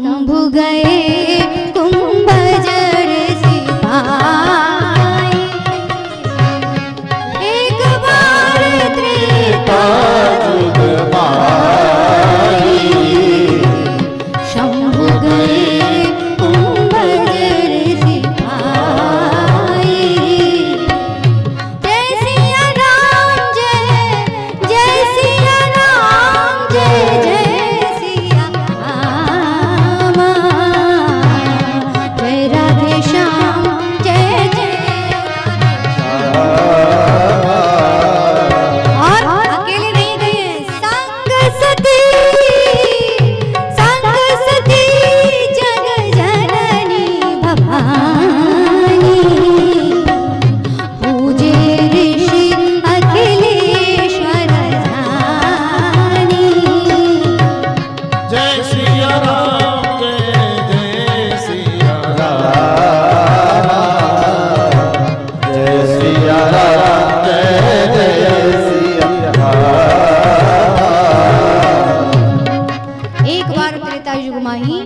शंभु गए कुंभज ऋषि पाई, एक बार त्रेता जुग माई। शंभु गए कुंभज ऋषि पाई, जय सिया राम जय सिया राम जय सिया राम, जय राधे श्याम जय जय। और अकेले नहीं गए, संग सती जग जननी भवानी, पूजे ऋषि अखिलेश्वर जानी। जय सिया राम जय सिया राम, जय सिया राम जय सिया राम। एक बार त्रेता युग माही,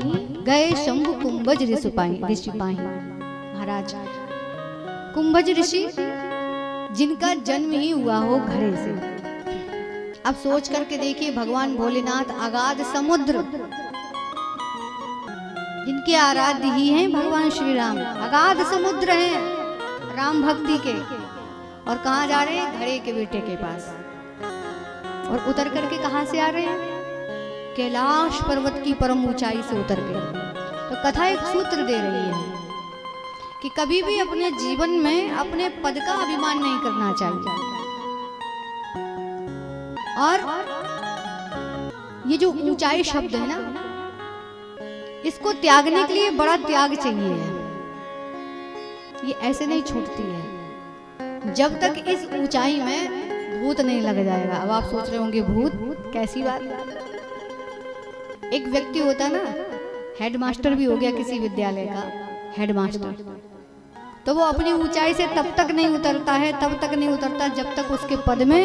गए शंभु कुंभज ऋषि पाही। महाराज कुंभज ऋषि जिनका जन्म ही हुआ हो घड़े से। अब सोच करके देखिए, भगवान भोलेनाथ अगाध समुद्र, जिनके आराध्य ही हैं भगवान श्री राम, अगाध समुद्र हैं राम भक्ति के। और कहाँ जा रहे हैं? घड़े के बेटे के पास। और उतर करके कहाँ से आ रहे हैं? कैलाश पर्वत की परम ऊंचाई से उतर के। तो कथा एक सूत्र दे रही है कि कभी भी अपने जीवन में अपने पद का अभिमान नहीं करना चाहिए। और ये जो ऊंचाई शब्द है ना, इसको त्यागने के लिए बड़ा त्याग चाहिए है। ये ऐसे नहीं छूटती है जब तक इस ऊंचाई में भूत नहीं लग जाएगा। अब आप सोच रहे होंगे भूत कैसी बात? एक व्यक्ति होता ना, हेडमास्टर भी हो गया किसी विद्यालय का हेडमास्टर, तो वो अपनी ऊंचाई से तब तक नहीं उतरता है, तब तक नहीं उतरता जब तक उसके पद में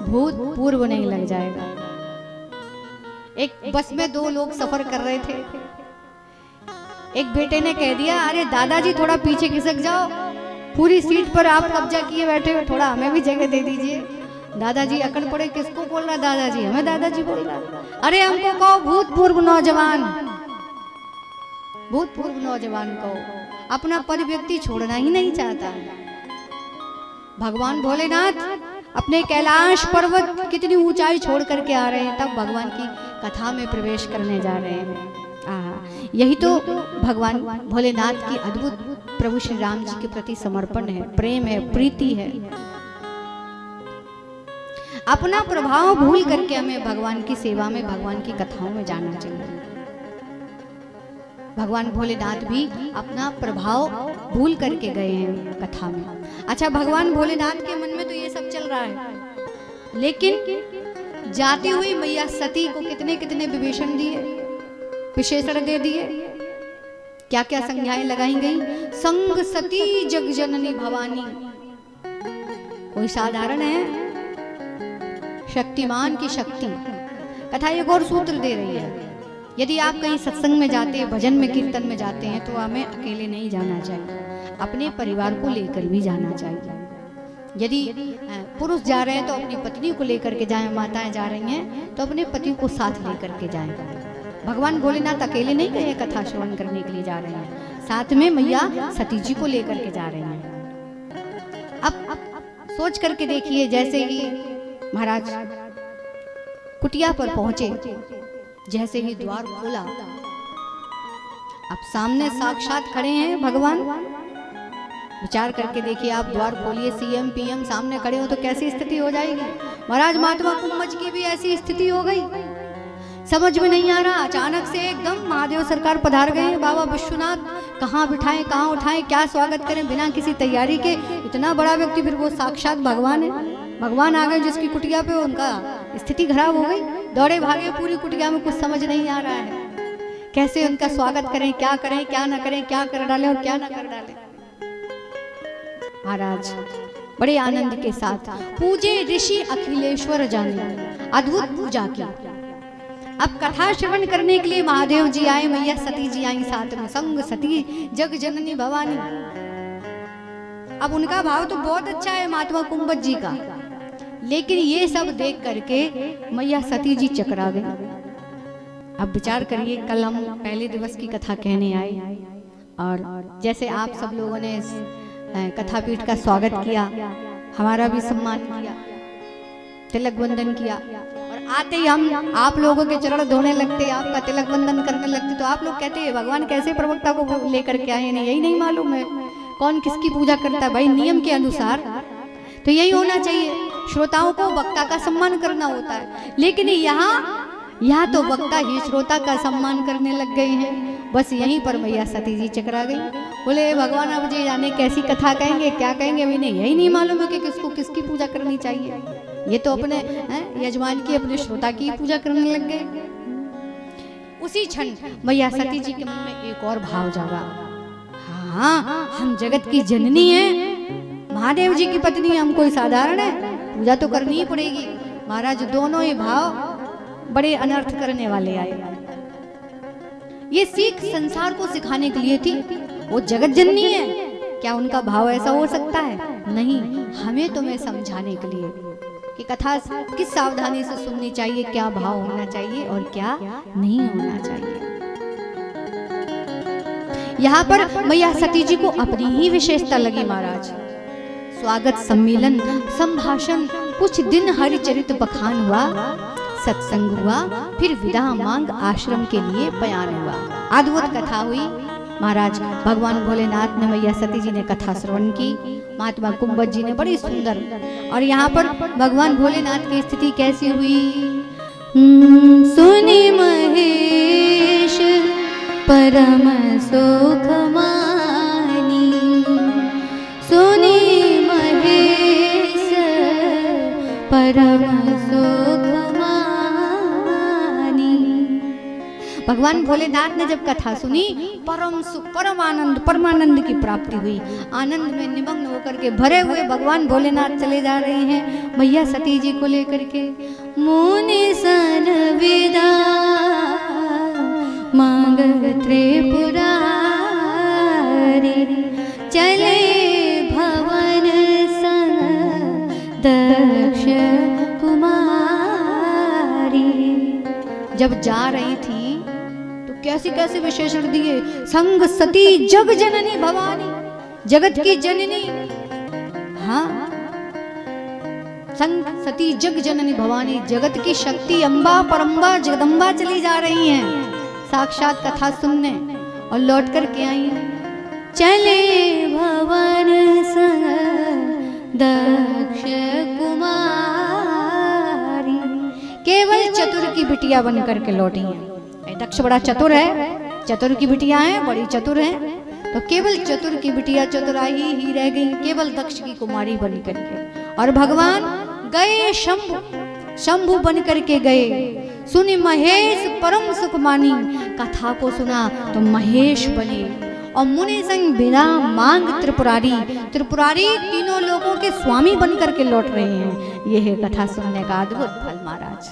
भूत पूर्व नहीं लग जाएगा। एक बस में दो लोग सफर कर रहे थे। एक बेटे ने कह दिया, अरे दादाजी थोड़ा पीछे खिसक जाओ, पूरी सीट पर आप कब्जा किए बैठे हो, थोड़ा हमें भी जगह दे दीजिए। दादाजी अकड़ पड़े, किसको बोल रहा दादाजी? हमें दादाजी बोल रहा। अरे हमको कहो भूतपूर्व नौजवान, भूतपूर्व नौजवान कहो। अपना पद व्यक्ति छोड़ना ही नहीं चाहता। भगवान भोलेनाथ अपने कैलाश पर्वत कितनी ऊंचाई छोड़ करके आ रहे हैं, तब भगवान की कथा में प्रवेश करने जा रहे हैं। यही तो भगवान भोलेनाथ की अद्भुत प्रभु श्री राम जी के प्रति समर्पण है, प्रेम है, प्रीति है। अपना प्रभाव भूल करके हमें भगवान की सेवा में, भगवान की कथाओं में जाना चाहिए। भगवान भोलेनाथ भी अपना प्रभाव भूल करके गए हैं कथा में। अच्छा, भगवान भोलेनाथ के मन में तो ये सब चल रहा है, लेकिन जाती हुई मैया सती को कितने कितने विभीषण दिए, विशेषण दे दिए। क्या क्या संज्ञाएं लगाई गई? संग सती जग जननी भवानी। कोई साधारण है? शक्तिमान की शक्ति। कथा एक और सूत्र दे रही है, यदि आप कहीं सत्संग में जाते हैं, भजन में, कीर्तन में जाते हैं, तो हमें अकेले नहीं जाना चाहिए, अपने परिवार को लेकर भी जाना चाहिए। यदि पुरुष जा रहे हैं तो अपनी पत्नी को लेकर के जाएं, माताएं जा रही हैं तो अपने पति को साथ लेकर के जाएं। भगवान भोलेनाथ अकेले नहीं गए कथा श्रवण करने के लिए जा रहे हैं, साथ में मैया सती जी को लेकर के जा रहे हैं। अब सोच करके देखिए, जैसे ही महाराज कुटिया पर पहुंचे, जैसे ही द्वार खोला, अब सामने साक्षात खड़े हैं भगवान। विचार करके देखिए, आप द्वार खोलिए, सीएम पीएम सामने खड़े हो तो कैसी स्थिति हो जाएगी। महाराज महात्मा कुंभज की भी ऐसी स्थिति हो गई, समझ में नहीं आ रहा। अचानक से एकदम महादेव सरकार पधार गए, बाबा विश्वनाथ, कहाँ बिठाएं, कहाँ उठाएं, क्या स्वागत करें, बिना किसी तैयारी के। इतना बड़ा व्यक्ति, फिर वो साक्षात भगवान है। भगवान आ गए जिसकी कुटिया पे, उनका स्थिति खराब हो गई। दौड़े भागे पूरी कुटिया में, कुछ समझ नहीं आ रहा है कैसे उनका स्वागत करें, क्या करें, क्या ना करें, क्या कर डालें और क्या ना कर डालें। महाराज बड़े आनंद के साथ पूजे ऋषि अखिलेश्वर जाने, अद्भुत पूजा की। अब कथा श्रवण करने के लिए महादेव जी आए, मैया सती जी आई साथ में, संग सती जग जननी भवानी। अब उनका भाव तो बहुत अच्छा है महात्मा कुंभज जी का, लेकिन ये सब देख करके मैया सती जी चकरा गई। अब विचार करिए, कल हम पहले दिवस की कथा कहने आए और जैसे आप सब लोगों ने कथा पीठ का स्वागत किया, हमारा भी सम्मान किया, तिलक वंदन किया, और आते ही हम आप लोगों के चरण धोने लगते, आपका तिलक वंदन करने लगते, तो आप लोग कहते हैं भगवान कैसे प्रवक्ता को लेकर के आए, नहीं यही नहीं मालूम है कौन किसकी पूजा करता है। भाई नियम के अनुसार तो यही होना चाहिए, श्रोताओं को वक्ता का सम्मान करना होता है, लेकिन यहाँ तो वक्ता ही श्रोता का सम्मान करने लग गए हैं। बस यहीं पर मैया सती जी चकरा गई, बोले भगवान अब जी जाने कैसी कथा कहेंगे, क्या कहेंगे, अभी नहीं यही नहीं मालूम है कि किसको किसकी पूजा करनी चाहिए। ये तो अपने यजमान की, अपने श्रोता की पूजा करने लग गए। उसी क्षण मैया सती जी के मन में एक और भाव जागा, हाँ हम जगत की जननी हैं, महादेव जी की पत्नी, हम कोई साधारण है, पूजा तो करनी ही पड़ेगी। महाराज दोनों ही भाव बड़े अनर्थ करने वाले आए। ये सीख संसार को सिखाने के लिए थी, वो जगत जननी है, क्या उनका भाव ऐसा हो सकता है? नहीं, हमें तुम्हें समझाने के लिए कि कथा किस सावधानी से सुननी चाहिए, क्या भाव होना चाहिए और क्या नहीं होना चाहिए। यहाँ पर मैया सती जी को अपनी ही विशेषता लगी महाराज। स्वागत सम्मेलन संभाषण, कुछ दिन हरिचरित बखान हुआ, सत्संग हुआ, फिर विदा मांग आश्रम के लिए पयान हुआ। अद्भुत कथा हुई महाराज। भगवान भोलेनाथ ने, मैया सती जी ने कथा श्रवण की, महात्मा कुंभज जी ने बड़ी सुंदर। और यहाँ पर भगवान भोलेनाथ की स्थिति कैसी हुई? सुनि महेश परम सुख मानी, सुनि महेश परम सुख मानी। भगवान भोलेनाथ ने जब कथा सुनी, परम सुख, परम आनंद, परमानंद की प्राप्ति हुई। आनंद में निमग्न होकर के भरे हुए भगवान भोलेनाथ चले जा रहे हैं मैया सती जी को लेकर के। मुनि सन विदा मांग त्रिपुरारी, चले भवन सन दक्ष कुमारी। जब जा रही थी तो कैसे कैसे विशेषण दिए, संग सती जग जननी भवानी, जगत की जननी। हाँ, संग सती जग जननी भवानी, जगत की शक्ति अम्बा परम्बा जगदम्बा चली जा रही हैं साक्षात कथा सुनने और लौट कर के आई हैं। चले भवन संग दक्ष कुमारी, केवल चतुर की बिटिया बन करके लौटी हैं। दक्ष बड़ा चतुर है, चतुर की बिटिया है, बड़ी चतुर है, तो केवल चतुर की बिटिया चतुराई ही रह गई, केवल दक्ष की कुमारी बन करके। और भगवान गए शंभु, शंभु बन करके गए। सुनि महेश परम सुख मानी, कथा को सुना तो महेश बने। और मुनि संग बिना मांग त्रिपुरारी, त्रिपुरारी तीनों लोगों के स्वामी बन करके लौट रहे हैं। यह है कथा सुनने का अद्भुत फल महाराज।